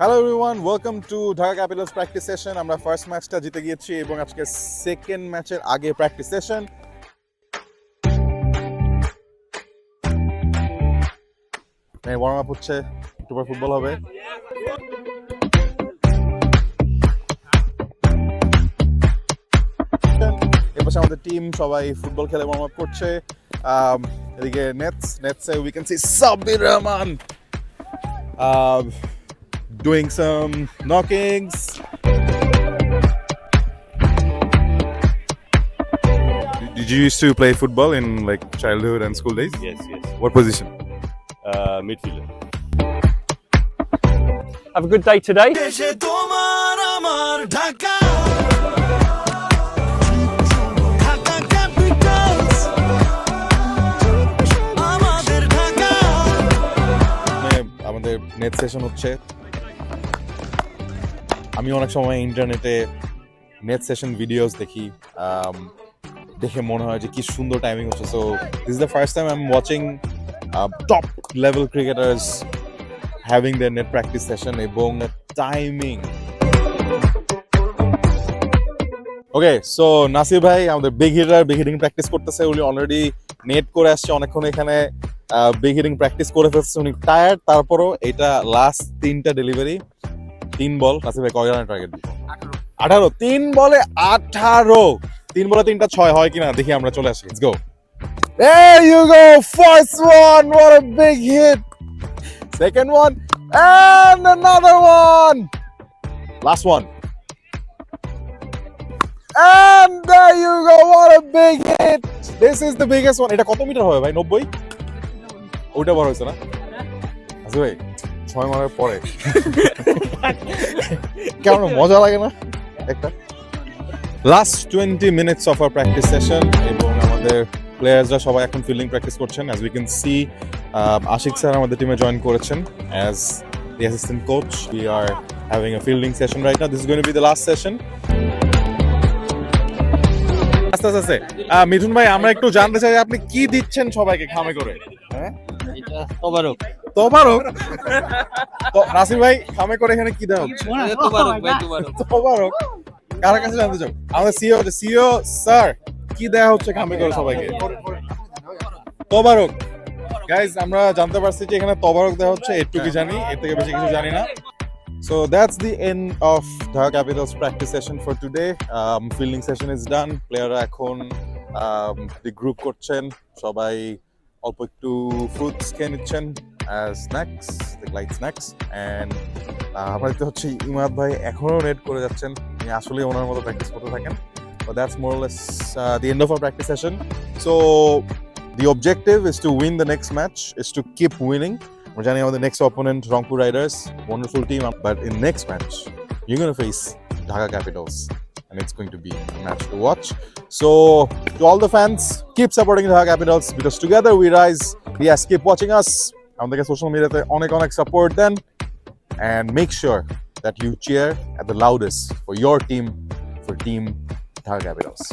Hello everyone, welcome to Dhaka Capitals practice session. আমরা first ম্যাচটা জিতে গিয়েছি এবং আজকে সেকেন্ড ম্যাচের আগে প্র্যাকটিস সেশন। ওয়ার্ম আপ হচ্ছে, একটু পর ফুটবল হবে। এরপর আমাদের টিম সবাই ফুটবল খেলে ওয়ার্ম আপ করছে। এদিকে নেটসে we can see Sabbir Rahman doing some knockings. Did you used to play football in like childhood and school days? Yes. What position? Midfielder. Have a good day today. আমাদের net session হচ্ছে। আমি অনেক সময় ইন্টারনেটে net session videos দেখি, দেখে মনে হয় যে কি সুন্দর টাইমিং হচ্ছে। So this is the first time I am watching top level cricketers having there net practice session এবং টাইমিং। ওকে, সো নাসির ভাই আমাদের বিগ হিটিং প্র্যাকটিস করতেছে। উনি অলরেডি নেট করে আসছে, অনেকক্ষণ এখানে বিগ হিটিং প্র্যাকটিস করে ফেলছে। উনি টায়ার্ড, তারপরও এটা লাস্ট 3টা ডেলিভারি, 3 বল। নাসির ভাই কয় রানের টার্গেট দিল? 18। 3 বলে 18, 3 বলে 3টা 6 হয় কিনা দেখি, আমরা চলে আসি। Let's go. There you go, first one, what a big hit. Second one and another one. Last one. And there you go, what a big hit. This is the biggest one. এটা কত metre হবে ভাই? 90? ওটা বড় হয়েছে না? আচ্ছা ভাই, 6 মারার পরে কেমন মজা লাগে না একটা? Last 20 minutes of our practice session এবং আমাদের প্লেয়ার্সরা সবাই এখন ফিল্ডিং প্র্যাকটিস করছেন। As we can see, Ashik sir আমাদের টিমে জয়েন করেছেন as the assistant coach. We are having a fielding session right now. This is going to be the last session. আস্তে মিঠুন ভাই, আমরা একটু জানতে চাই আপনি কি দিচ্ছেন সবাইকে খামে করে? হ্যাঁ, এটা তোবারক। নাসির ভাই, খামে করে এখানে কি দেওয়া হচ্ছে? তোবারক কার কাছে জানতে চাও? আমাদের সিও স্যার, কি দেওয়া হচ্ছে খামে করে সবাইকে? তোবারক। গাইজ, আমরা জানতে পারছি যে এখানে তোবারক দেওয়া হচ্ছে, এটুকু জানি, এর থেকে বেশি কিছু জানি না। So that's the end of Dhaka Capitals practice session for today. Fielding session is done. Playerরা এখন the group করছেন, সবাই অল্প একটু ফ্রুটস খেয়ে নিচ্ছেন as snacks, the light snacks. And আমাদের তো হচ্ছে ইমাদ ভাই এখনো নেট করে যাচ্ছেন, উনি আসলে ওনার মতো প্র্যাকটিস করতে থাকেন। But that's more or less the end of our practice session. So the objective is to win the next match, is to keep winning. We're joining the next opponent, Rangpur Riders, wonderful team. But in next match, you're going to face Dhaka Capitals, and it's going to be a match to watch. So to all the fans, keep supporting Dhaka Capitals because together we rise. Yes, keep watching us. On the social media, onek support then, and make sure that you cheer at the loudest for your team, for Team Dhaka Capitals.